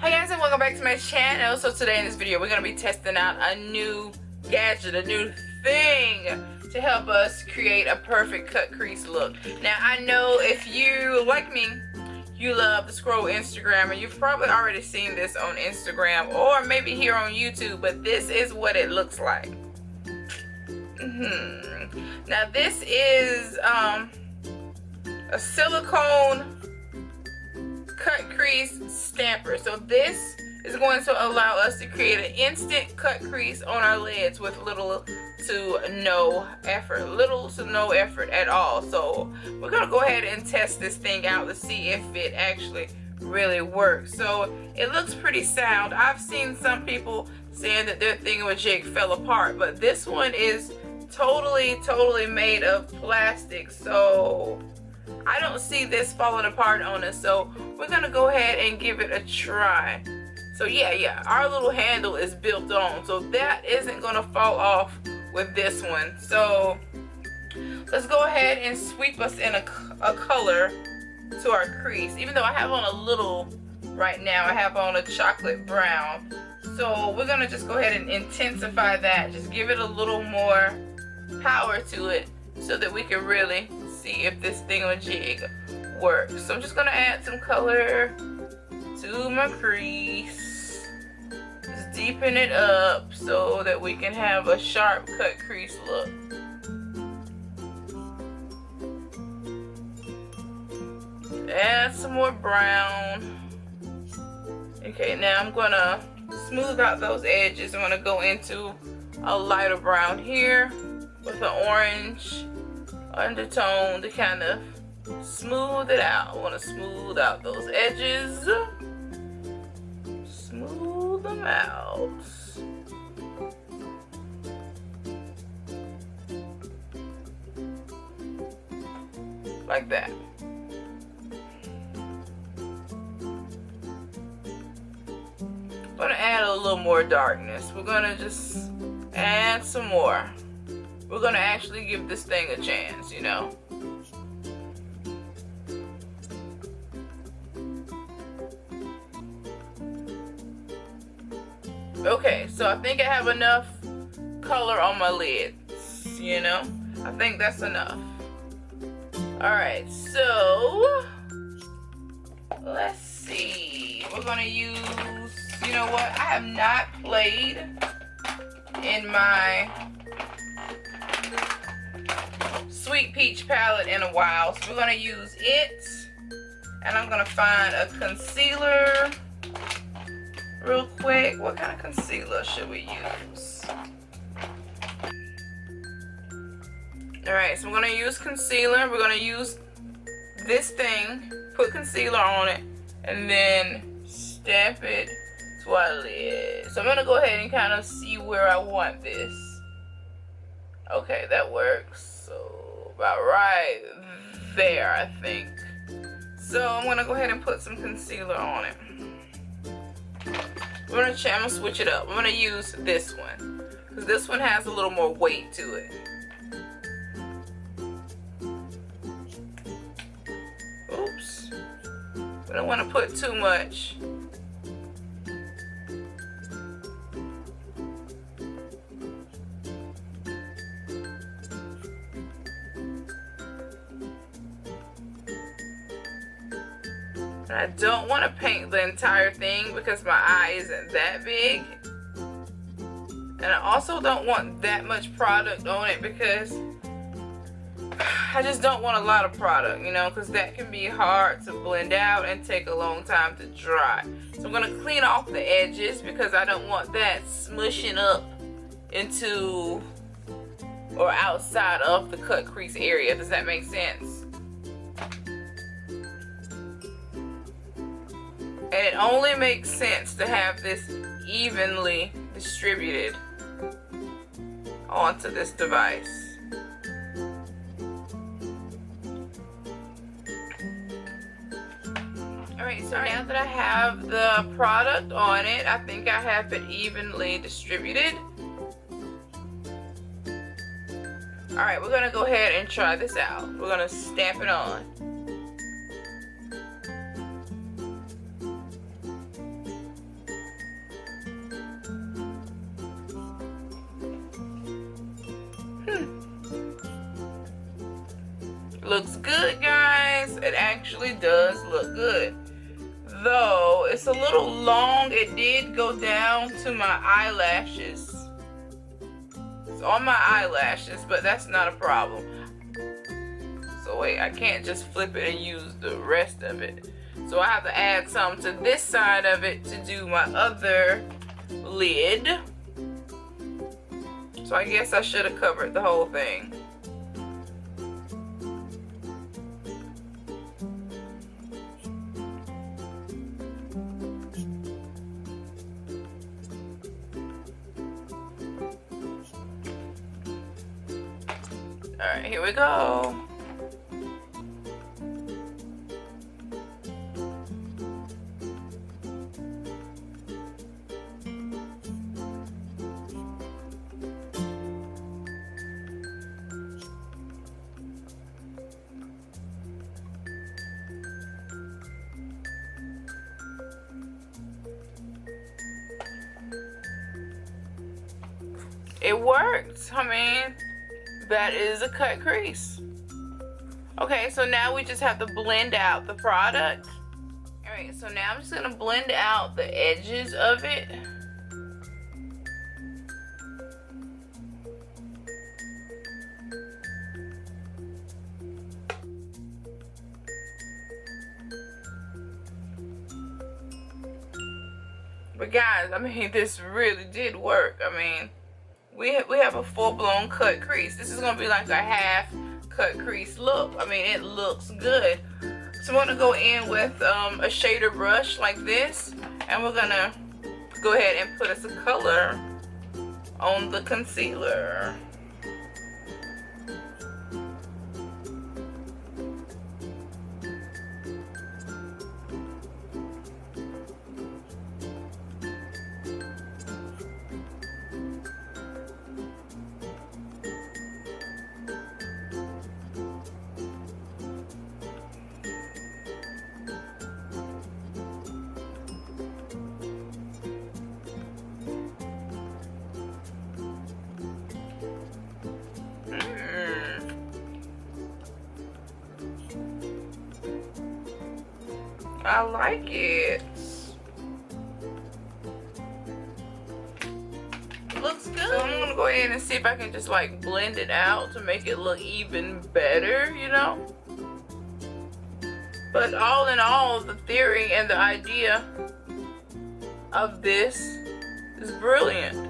Hey guys, and welcome back to my channel. So today in this video we're going to be testing out a new gadget, a new thing to help us create a perfect cut crease look. Now I know if you, like me, you love to scroll Instagram, and you've probably already seen this on Instagram or maybe here on YouTube, but this is what it looks like. Now this is a silicone cut crease stamper. So this is going to allow us to create an instant cut crease on our lids with little to no effort at all. So we're gonna go ahead and test this thing out to see if it actually really works. So it looks pretty sound. I've seen some people saying that their thingamajig fell apart, but this one is totally made of plastic, so I don't see this falling apart on us. So we're gonna go ahead and give it a try. So yeah, our little handle is built on, so that isn't gonna fall off with this one. So let's go ahead and sweep us in a color to our crease. Even though I have on a little right now, I have on a chocolate brown. So we're gonna just go ahead and intensify that, just give it a little more power to it so that we can really see if this thingamajig works. So I'm just gonna add some color to my crease, just deepen it up so that we can have a sharp cut crease look. Add some more brown. Okay, now I'm gonna smooth out those edges. I'm gonna go into a lighter brown here with an orange undertone to kind of smooth it out. I want to smooth out those edges. Smooth them out. Like that. I'm going to add a little more darkness. We're going to just add some more. We're going to actually give this thing a chance, you know. Okay, so I think I have enough color on my lids, you know. I think that's enough. Alright, so let's see. We're going to use, you know what, I have not played in my Sweet Peach palette in a while, so we're going to use it, and I'm going to find a concealer real quick. What kind of concealer should we use? Alright, so we're going to use concealer. We're going to use this thing, put concealer on it, and then stamp it to our lid. So I'm going to go ahead and kind of see where I want this. Okay, that works. So about right there, I think. So I'm going to go ahead and put some concealer on it. I'm going to switch it up. I'm going to use this one, because this one has a little more weight to it. Oops. I don't want to put too much. And I don't want to paint the entire thing because my eye isn't that big. And I also don't want that much product on it because I just don't want a lot of product, you know, because that can be hard to blend out and take a long time to dry. So I'm going to clean off the edges because I don't want that smushing up into or outside of the cut crease area. Does that make sense? And it only makes sense to have this evenly distributed onto this device. Alright, so now that I have the product on it, I think I have it evenly distributed. Alright, we're going to go ahead and try this out. We're going to stamp it on. looks good, guys. It actually does look good. Though it's a little long, it did go down to my eyelashes. It's on my eyelashes, but that's not a problem. So wait, I can't just flip it and use the rest of it. So I have to add some to this side of it to do my other lid. So I guess I should have covered the whole thing. All right, here we go. It worked. I mean, that is a cut crease. Okay, so now we just have to blend out the product. All right, so now I'm just gonna blend out the edges of it. But guys, I mean, this really did work. I mean, we have a full-blown cut crease. This is gonna be like a half cut crease look. I mean, it looks good. So I'm gonna go in with a shader brush like this, and we're gonna go ahead and put us a color on the concealer. I like it. Looks good. So I'm gonna go ahead and see if I can just like blend it out to make it look even better, you know? But all in all, the theory and the idea of this is brilliant.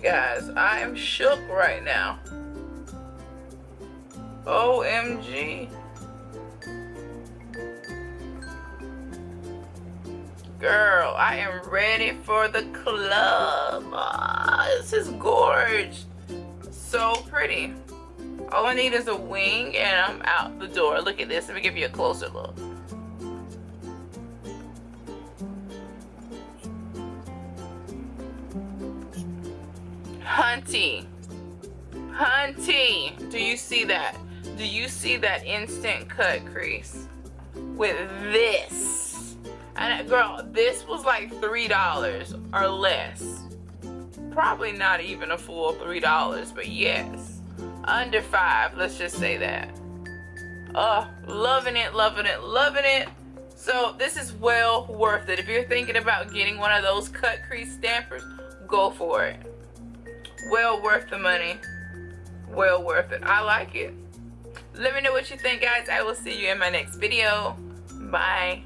Guys, I am shook right now. OMG. Girl, I am ready for the club. This is gorgeous. So pretty. All I need is a wing and I'm out the door. Look at this. Let me give you a closer look. Hunty, do you see that? Do you see that instant cut crease with this? And girl, this was like $3 or less. Probably not even a full $3, but yes, under $5. Let's just say that. Loving it, loving it, loving it. So this is well worth it. If you're thinking about getting one of those cut crease stampers, go for it. Well worth the money. Well worth it. I like it. Let me know what you think, guys. I will see you in my next video. Bye.